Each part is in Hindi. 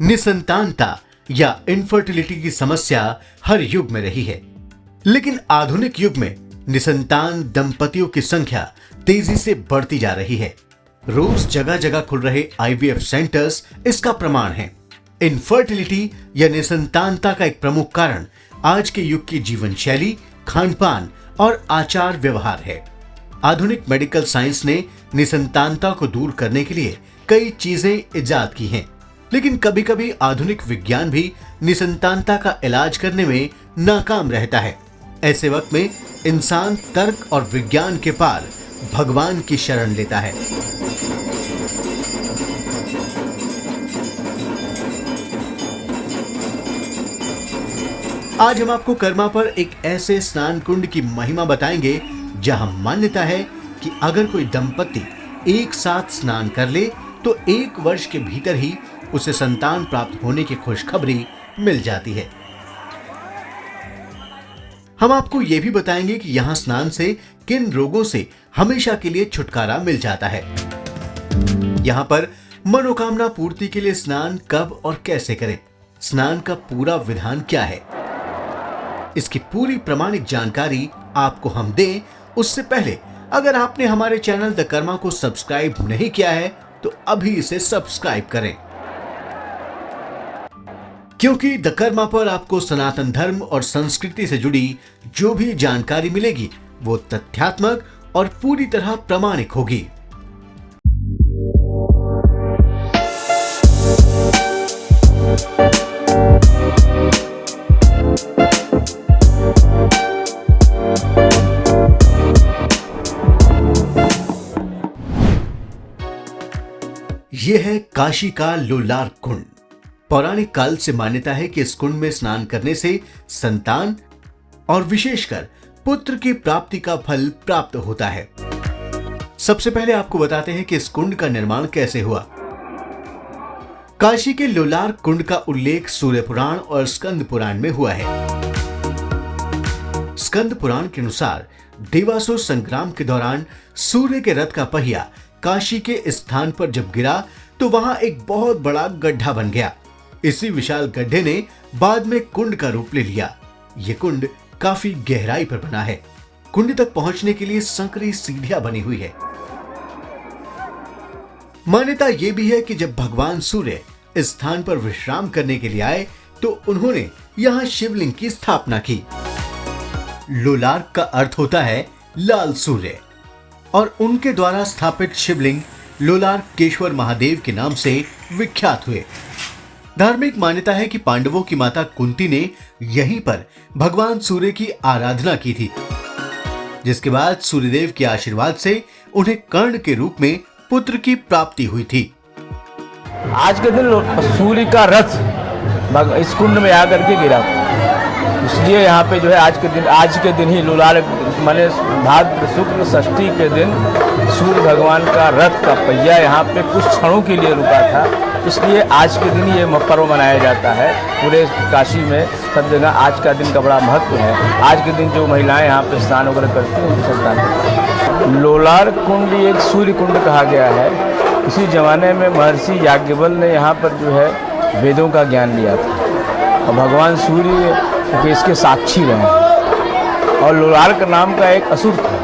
निसंतानता या इनफर्टिलिटी की समस्या हर युग में रही है, लेकिन आधुनिक युग में निसंतान दंपतियों की संख्या तेजी से बढ़ती जा रही है। रोज जगह जगह खुल रहे आईवीएफ सेंटर्स इसका प्रमाण हैं। इनफर्टिलिटी या निसंतानता का एक प्रमुख कारण आज के युग की जीवन शैली, खान पान और आचार व्यवहार है। आधुनिक मेडिकल साइंस ने निसंतानता को दूर करने के लिए कई चीजें इजाद की हैं, लेकिन कभी कभी आधुनिक विज्ञान भी निसंतानता का इलाज करने में नाकाम रहता है। ऐसे वक्त में इंसान तर्क और विज्ञान के पार भगवान की शरण लेता है। आज हम आपको कर्मा पर एक ऐसे स्नान कुंड की महिमा बताएंगे जहां मान्यता है कि अगर कोई दंपति एक साथ स्नान कर ले तो 1 वर्ष के भीतर ही उसे संतान प्राप्त होने की खुशखबरी मिल जाती है। हम आपको यह भी बताएंगे कि यहां स्नान से किन रोगों से हमेशा के लिए छुटकारा मिल जाता है। यहां पर मनोकामना पूर्ति के लिए स्नान कब और कैसे करें, स्नान का पूरा विधान क्या है, इसकी पूरी प्रामाणिक जानकारी आपको हम दें उससे पहले अगर आपने हमारे चैनल द कर्मा को सब्सक्राइब नहीं किया है तो अभी इसे सब्सक्राइब करें, क्योंकि द कर्मा पर आपको सनातन धर्म और संस्कृति से जुड़ी जो भी जानकारी मिलेगी वो तथ्यात्मक और पूरी तरह प्रामाणिक होगी। यह है काशी का लोलार कुंड। पौराणिक काल से मान्यता है कि इस कुंड में स्नान करने से संतान और विशेषकर पुत्र की प्राप्ति का फल प्राप्त होता है। सबसे पहले आपको बताते हैं कि इस कुंड का निर्माण कैसे हुआ। काशी के लोलार कुंड का उल्लेख सूर्य पुराण और स्कंद पुराण में हुआ है। स्कंद पुराण के अनुसार देवासुर संग्राम के दौरान सूर्य के रथ का पहिया काशी के स्थान पर जब गिरा तो वहां एक बहुत बड़ा गड्ढा बन गया। इसी विशाल गड्ढे ने बाद में कुंड का रूप ले लिया। यह कुंड काफी गहराई पर बना है। कुंड तक पहुंचने के लिए संकरी सीढ़ियां बनी हुई है। मान्यता यह भी है कि जब भगवान सूर्य इस स्थान पर विश्राम करने के लिए आए तो उन्होंने यहां शिवलिंग की स्थापना की। लोलार्क का अर्थ होता है लाल सूर्य और उनके द्वारा स्थापित शिवलिंग लोलार्केश्वर महादेव के नाम से विख्यात हुए। धार्मिक मान्यता है कि पांडवों की माता कुंती ने यहीं पर भगवान सूर्य की आराधना की थी, जिसके बाद सूर्यदेव के आशीर्वाद से उन्हें कर्ण के रूप में पुत्र की प्राप्ति हुई थी। आज के दिन सूर्य का रथ इस कुंड में आकर के गिरा, इसलिए यहाँ पे जो है आज के दिन ही लोलार माने भाद्र शुक्ल षष्ठी के दिन सूर्य भगवान का रथ का पहिया यहाँ पे कुछ क्षणों के लिए रुका था, इसलिए आज के दिन ये पर्व मनाया जाता है। पूरे काशी में सब जगह आज का दिन का बड़ा महत्व है। आज के दिन जो महिलाएं यहाँ पे स्नान वगैरह करती हैं उनकी संतान। लोलार कुंड एक सूर्य कुंड कहा गया है। इसी जमाने में महर्षि याज्ञवल्क्य ने यहाँ पर जो है वेदों का ज्ञान लिया था और भगवान सूर्य के इसके साक्षी रहे। और लोलार का नाम का एक असुर था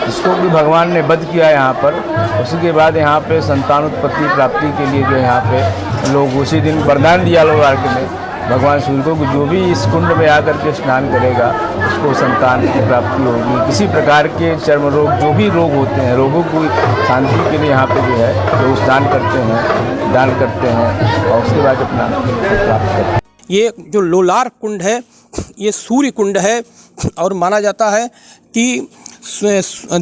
जिसको भी भगवान ने वध किया यहाँ पर। उसी के बाद यहाँ पे संतान उत्पत्ति प्राप्ति के लिए जो यहाँ पे लोग उसी दिन वरदान दिया लोलार के ने भगवान सूर्य को कि जो भी इस कुंड में आकर के स्नान करेगा उसको संतान की प्राप्ति होगी। किसी प्रकार के चर्म रोग जो भी रोग होते हैं रोगों की शांति के लिए यहाँ पे जो है लोग स्नान करते हैं, दान करते हैं और उसके बाद अपना प्राप्त करते हैं। ये जो लोलार कुंड है ये सूर्य कुंड है और माना जाता है कि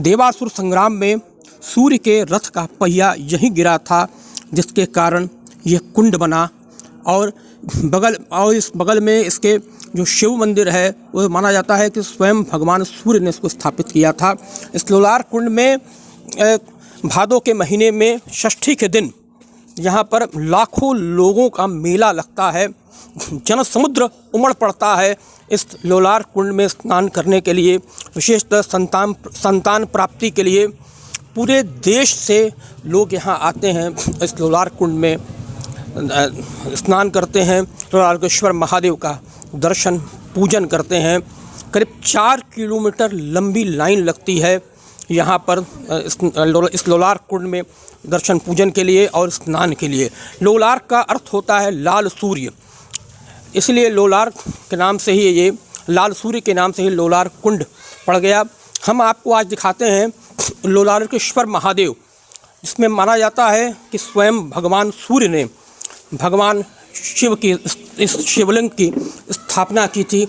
देवासुर संग्राम में सूर्य के रथ का पहिया यहीं गिरा था, जिसके कारण यह कुंड बना। और इस बगल में इसके जो शिव मंदिर है वो माना जाता है कि स्वयं भगवान सूर्य ने इसको स्थापित किया था। इस लोलार कुंड में भादों के महीने में षष्ठी के दिन यहाँ पर लाखों लोगों का मेला लगता है। जनसमुद्र उमड़ पड़ता है इस लोलार कुंड में स्नान करने के लिए। विशेषतः संतान प्राप्ति के लिए पूरे देश से लोग यहाँ आते हैं इस लोलार कुंड में। स्नान करते हैं, लोलार्केश्वर महादेव का दर्शन पूजन करते हैं। करीब 4 किलोमीटर लंबी लाइन लगती है यहाँ पर इस लोलार्क कुंड में दर्शन पूजन के लिए और स्नान के लिए। लोलार्क का अर्थ होता है लाल सूर्य, इसलिए लोलार्क के नाम से ही ये लाल सूर्य के नाम से ही लोलार्क कुंड पड़ गया। हम आपको आज दिखाते हैं लोलार्केश्वर महादेव, जिसमें माना जाता है कि स्वयं भगवान सूर्य ने भगवान शिव की इस शिवलिंग की स्थापना की थी।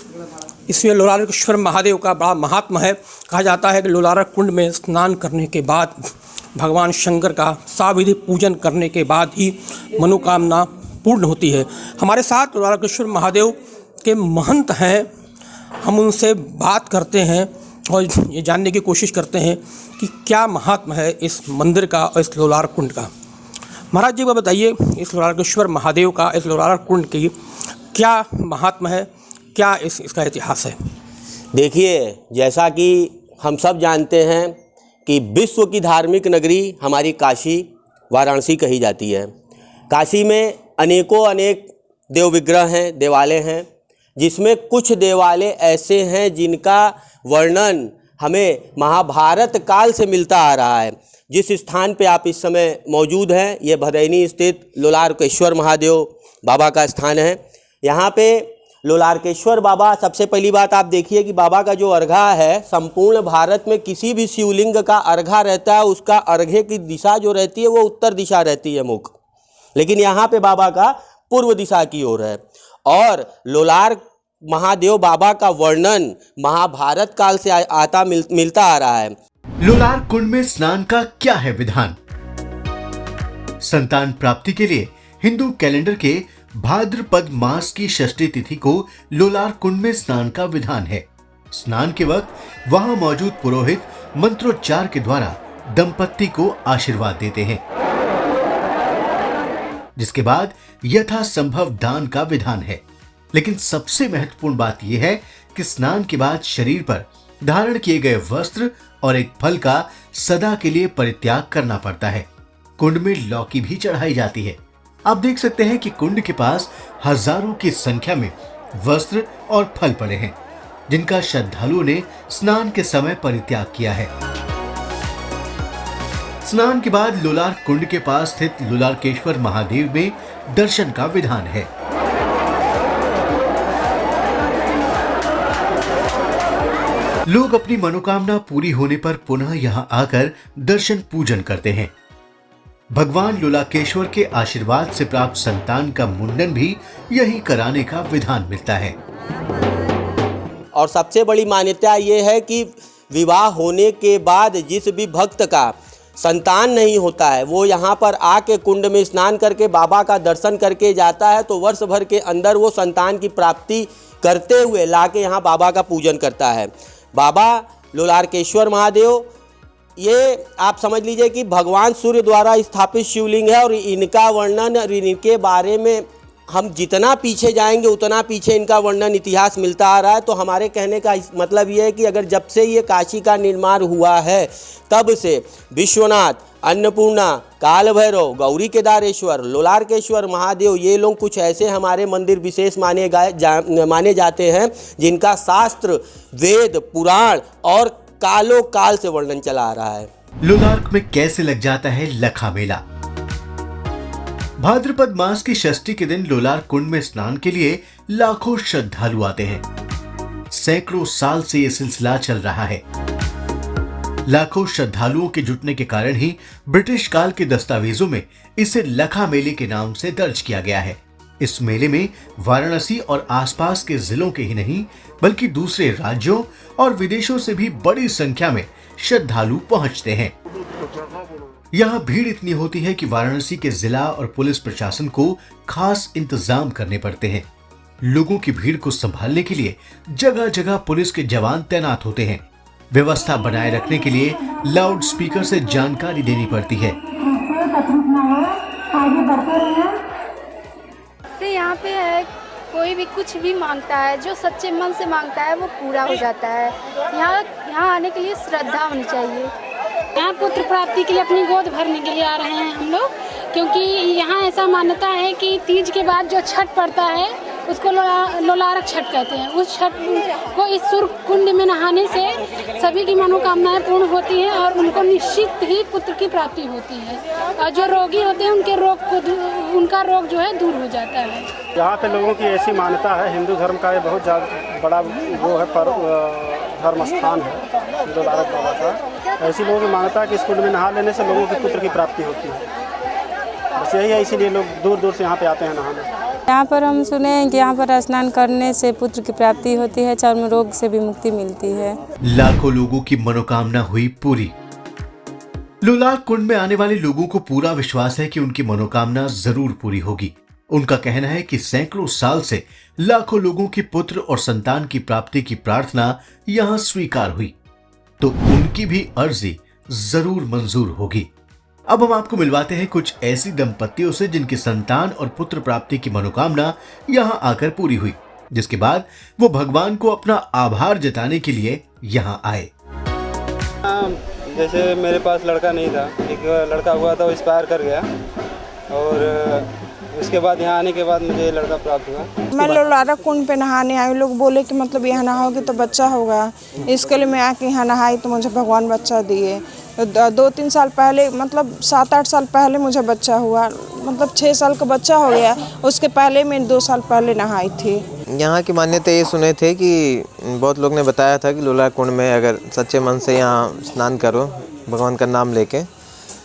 इसमें लोलार्केश्वर महादेव का बड़ा महात्मा है। कहा जाता है कि लोलार्क कुंड में स्नान करने के बाद भगवान शंकर का साविधि पूजन करने के बाद ही मनोकामना पूर्ण होती है। हमारे साथ लोलार्केश्वर महादेव के महंत हैं, हम उनसे बात करते हैं और ये जानने की कोशिश करते हैं कि क्या महात्मा है इस मंदिर का और इस लोलार्क कुंड का। महाराज जी को बताइए, इस लोलार्केश्वर महादेव का, इस लोलार्क कुंड की क्या महात्मा है, क्या इसका इतिहास है? देखिए, जैसा कि हम सब जानते हैं कि विश्व की धार्मिक नगरी हमारी काशी वाराणसी कही जाती है। काशी में अनेक देव विग्रह हैं, देवालय हैं, जिसमें कुछ देवालय ऐसे हैं जिनका वर्णन हमें महाभारत काल से मिलता आ रहा है। जिस स्थान पे आप इस समय मौजूद हैं, ये भदैनी स्थित लोलार्केश्वर महादेव बाबा का स्थान है। यहाँ पे लोलार्केश्वर बाबा, सबसे पहली बात आप देखिए कि बाबा का जो अर्घा है, संपूर्ण भारत में किसी भी शिवलिंग का अर्घा रहता है, उसका अर्घे की दिशा जो रहती है वो उत्तर दिशा रहती है मुख, लेकिन यहाँ पे बाबा का पूर्व दिशा की ओर है। और लोलार्क महादेव बाबा का वर्णन महाभारत काल से मिलता आ रहा है। लोलार्क कुंड में स्नान का क्या है विधान? संतान प्राप्ति के लिए हिंदू कैलेंडर के भाद्रपद मास की षष्ठी तिथि को लोलार्क कुंड में स्नान का विधान है। स्नान के वक्त वहां मौजूद पुरोहित मंत्रोच्चार के द्वारा दंपत्ति को आशीर्वाद देते हैं, जिसके बाद यथासंभव दान का विधान है। लेकिन सबसे महत्वपूर्ण बात यह है कि स्नान के बाद शरीर पर धारण किए गए वस्त्र और एक फल का सदा के लिए परित्याग करना पड़ता है। कुंड में लौकी भी चढ़ाई जाती है। आप देख सकते हैं कि कुंड के पास हजारों की संख्या में वस्त्र और फल पड़े हैं, जिनका श्रद्धालुओं ने स्नान के समय परित्याग किया है। स्नान के बाद लोलार्क कुंड के पास स्थित लोलार्केश्वर महादेव में दर्शन का विधान है। लोग अपनी मनोकामना पूरी होने पर पुनः यहां आकर दर्शन पूजन करते हैं। भगवान लोलार्केश्वर के आशीर्वाद से प्राप्त संतान का मुंडन भी यहीं कराने का विधान मिलता है। और सबसे बड़ी मान्यता ये है कि विवाह होने के बाद जिस भी भक्त का संतान नहीं होता है, वो यहाँ पर आके कुंड में स्नान करके बाबा का दर्शन करके जाता है, तो वर्ष भर के अंदर वो संतान की प्राप्ति करते हुए लाके यहाँ बाबा का पूजन करता है। बाबा लोलार्केश्वर महादेव, ये आप समझ लीजिए कि भगवान सूर्य द्वारा स्थापित शिवलिंग है, और इनका वर्णन और इनके बारे में हम जितना पीछे जाएंगे उतना पीछे इनका वर्णन इतिहास मिलता आ रहा है। तो हमारे कहने का मतलब ये है कि अगर जब से ये काशी का निर्माण हुआ है, तब से विश्वनाथ, अन्नपूर्णा, काल भैरव, गौरी केदारेश्वर, लोलार्केश्वर महादेव, ये लोग कुछ ऐसे हमारे मंदिर विशेष माने जाते हैं जिनका शास्त्र, वेद, पुराण और कालों काल से वर्णन चला आ रहा है। लोलार्क में कैसे लग जाता है लखा मेला? भाद्रपद मास की षष्ठी के दिन लोलार्क कुंड में स्नान के लिए लाखों श्रद्धालु आते हैं। सैकड़ों साल से यह सिलसिला चल रहा है। लाखों श्रद्धालुओं के जुटने के कारण ही ब्रिटिश काल के दस्तावेजों में इसे लखा मेले के नाम से दर्ज किया गया है। इस मेले में वाराणसी और आसपास के जिलों के ही नहीं, बल्कि दूसरे राज्यों और विदेशों से भी बड़ी संख्या में श्रद्धालु पहुंचते हैं। यहाँ भीड़ इतनी होती है कि वाराणसी के जिला और पुलिस प्रशासन को खास इंतजाम करने पड़ते हैं। लोगों की भीड़ को संभालने के लिए जगह जगह पुलिस के जवान तैनात होते हैं। व्यवस्था बनाए रखने के लिए लाउड स्पीकर से जानकारी देनी पड़ती है। यहाँ पे है, कोई भी कुछ भी मांगता है, जो सच्चे मन से मांगता है वो पूरा हो जाता है। यहाँ आने के लिए श्रद्धा होनी चाहिए। यहाँ पुत्र प्राप्ति के लिए अपनी गोद भरने के लिए आ रहे हैं हम लोग, क्योंकि यहाँ ऐसा मान्यता है कि तीज के बाद जो छठ पड़ता है उसको लोलारक छठ कहते हैं। उस छठ को इस सूर्य कुंड में नहाने से सभी की मनोकामनाएं पूर्ण होती हैं और उनको निश्चित ही पुत्र की प्राप्ति होती है, और जो रोगी होते हैं उनका रोग जो है दूर हो जाता है। यहाँ पे लोगों की ऐसी मान्यता है, हिंदू धर्म का ये बहुत बड़ा वो है धर्म स्थान है लोलारक बाबा का। ऐसी लोगों की मान्यता है कि इस कुंड में नहा लेने से लोगों के पुत्र की प्राप्ति होती है। बस यही है, इसीलिए लोग दूर दूर से यहाँ पे आते हैं नहाने। यहाँ पर हम सुने हैं कि यहाँ पर स्नान करने से पुत्र की प्राप्ति होती है, चर्म रोग से भी मुक्ति मिलती है। लाखों लोगों की मनोकामना हुई पूरी। लोलारक कुंड में आने वाले लोगों को पूरा विश्वास है कि उनकी मनोकामना जरूर पूरी होगी। उनका कहना है कि सैकड़ों साल से लाखों लोगों की पुत्र और संतान की प्राप्ति की प्रार्थना यहाँ स्वीकार हुई, तो उनकी भी अर्जी जरूर मंजूर होगी। अब हम आपको मिलवाते हैं कुछ ऐसी दंपतियों से जिनकी संतान और पुत्र प्राप्ति की मनोकामना यहाँ आकर पूरी हुई, जिसके बाद वो भगवान को अपना आभार जताने के लिए यहाँ आए। जैसे मेरे पास लड़का नहीं था, एक लड़का हुआ था, वो एक्सपायर कर गया, और उसके बाद यहाँ आने के बाद मुझे लड़का प्राप्त हुआ। मैं लोलारक कुंड पे नहाने आई, लोग बोले कि मतलब यहाँ नहाओगे तो बच्चा होगा, इसके लिए मैं आके यहाँ नहाई तो मुझे भगवान बच्चा दिए। 2-3 साल पहले, मतलब 7-8 साल पहले मुझे बच्चा हुआ, मतलब 6 साल का बच्चा हो गया। उसके पहले मैं 2 साल पहले नहाई थी। यहाँ की मान्यता ये सुने थे कि बहुत लोग ने बताया था कि लोलारक कुंड में अगर सच्चे मन से यहाँ स्नान करो भगवान का नाम लेके,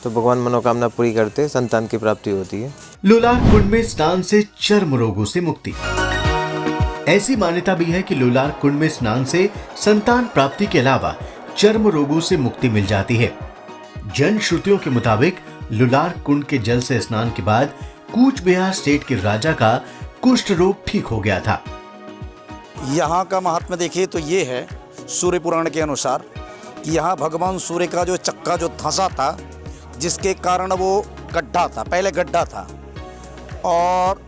तो भगवान मनोकामना पूरी करते, संतान की प्राप्ति होती है। लोलारक कुंड में स्नान से चर्म रोगों से मुक्ति। ऐसी मान्यता भी है कि लोलारक कुंड में स्नान से संतान प्राप्ति के अलावा चर्म रोगों से मुक्ति मिल जाती है। जन श्रुतियों के मुताबिक लोलारक कुंड के जल से स्नान के बाद कूच बिहार स्टेट के राजा का कुष्ठ रोग ठीक हो गया था। यहाँ का महात्म्य देखिए तो ये है, सूर्य पुराण के अनुसार कि यहाँ भगवान सूर्य का जो चक्का जो धंसा था, जिसके कारण वो गड्ढा था, पहले गड्ढा था, और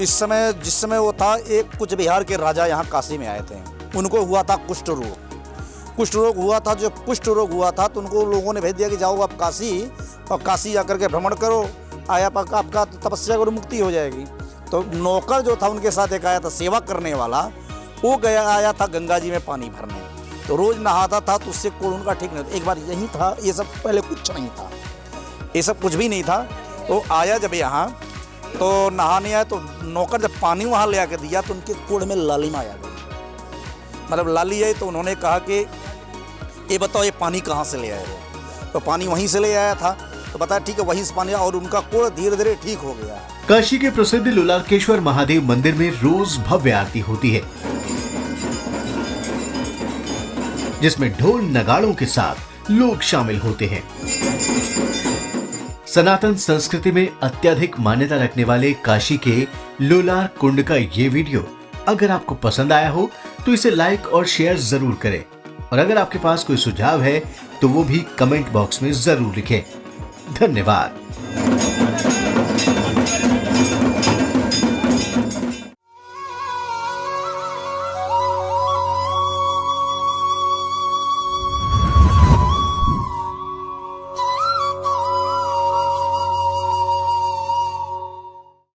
इस समय जिस समय वो था, एक कुछ बिहार के राजा यहाँ काशी में आए थे, उनको हुआ था कुष्ठ रोग। कुष्ठ रोग हुआ था, जो कुष्ठ रोग हुआ था तो उनको लोगों ने भेज दिया कि जाओ आप काशी, और काशी जाकर के भ्रमण करो, आपका तपस्या करो, मुक्ति हो जाएगी। तो नौकर जो था उनके साथ एक आया था सेवा करने वाला, वो आया था गंगा जी में पानी भरने, तो रोज़ नहाता था, तो उससे कोड़ उनका ठीक नहीं था। एक बार यही था, ये सब पहले कुछ नहीं था, ये सब कुछ भी नहीं था। तो आया जब यहाँ तो नहाने आया, तो नौकर जब पानी वहाँ ले आकर दिया तो उनके कोड़ में लालिमा आ गई, मतलब लाली आई। तो उन्होंने कहा कि ये बताओ ये पानी कहाँ से ले आए हो? तो पानी वहीं से ले आया था, तो बताया ठीक है वहीं से पानी, और उनका कोड़ धीरे धीरे ठीक हो गया। काशी के प्रसिद्ध लोलारकेश्वर महादेव मंदिर में रोज भव्य आरती होती है, जिसमें ढोल नगाड़ों के साथ लोग शामिल होते हैं। सनातन संस्कृति में अत्यधिक मान्यता रखने वाले काशी के लोलारक कुंड का ये वीडियो अगर आपको पसंद आया हो तो इसे लाइक और शेयर जरूर करें, और अगर आपके पास कोई सुझाव है तो वो भी कमेंट बॉक्स में जरूर लिखें। धन्यवाद।